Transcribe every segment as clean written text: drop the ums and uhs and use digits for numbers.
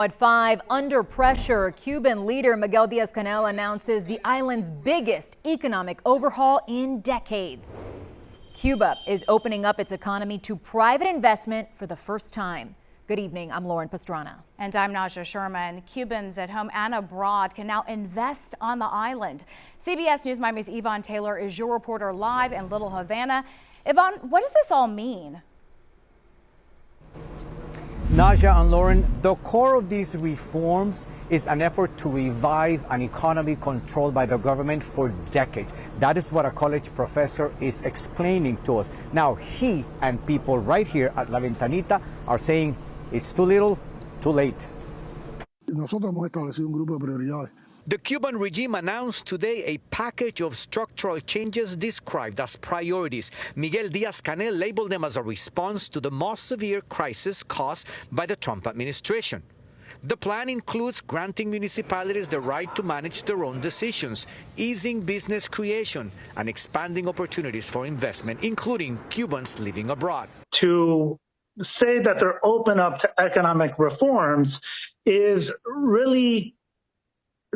At 5, under pressure, Cuban leader Miguel Diaz-Canel announces the island's biggest economic overhaul in decades. Cuba is opening up its economy to private investment for the first time. Good evening, I'm Lauren Pastrana. And I'm Naja Sherman. Cubans at home and abroad can now invest on the island. CBS News Miami's Yvonne Taylor is your reporter live in Little Havana. Yvonne, what does this all mean? Naja and Lauren, the core of these reforms is an effort to revive an economy controlled by the government for decades. That is what a college professor is explaining to us. Now, he and people right here at La Ventanita are saying it's too little, too late. Nosotros hemos establecido un grupo de prioridades. The Cuban regime announced today a package of structural changes described as priorities. Miguel Diaz-Canel labeled them as a response to the most severe crisis caused by the Trump administration. The plan includes granting municipalities the right to manage their own decisions, easing business creation, and expanding opportunities for investment, including Cubans living abroad. To say that they're open up to economic reforms is really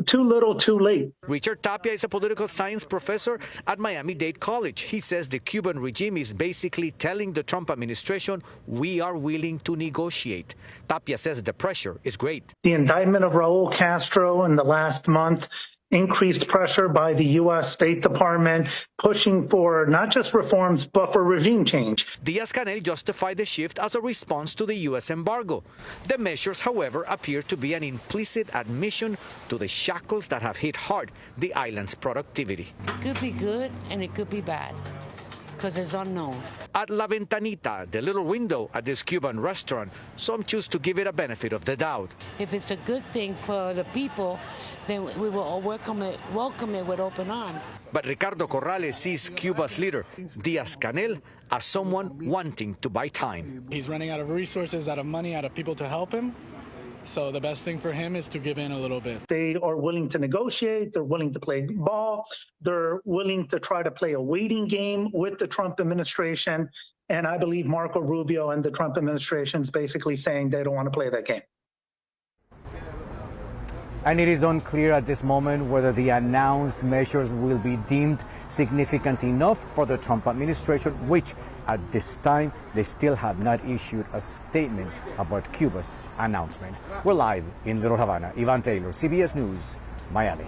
too little, too late. Richard Tapia is a political science professor at Miami-Dade College. He says the Cuban regime is basically telling the Trump administration, we are willing to negotiate. Tapia says the pressure is great. The indictment of Raul Castro in the last month increased pressure by the U.S. State Department, pushing for not just reforms, but for regime change. Diaz-Canel justified the shift as a response to the U.S. embargo. The measures, however, appear to be an implicit admission to the shackles that have hit hard the island's productivity. It could be good and it could be bad, because it's unknown. At La Ventanita, the little window at this Cuban restaurant, some choose to give it a benefit of the doubt. If it's a good thing for the people, then we will all welcome it with open arms. But Ricardo Corrales sees Cuba's leader, Diaz-Canel, as someone wanting to buy time. He's running out of resources, out of money, out of people to help him. So the best thing for him is to give in a little bit. They are willing to negotiate. They're willing to play ball. They're willing to try to play a waiting game with the Trump administration. And I believe Marco Rubio and the Trump administration is basically saying they don't want to play that game. And it is unclear at this moment whether the announced measures will be deemed significant enough for the Trump administration, which at this time they still have not issued a statement about Cuba's announcement. We're live in Little Havana. Yvonne Taylor, CBS News, Miami.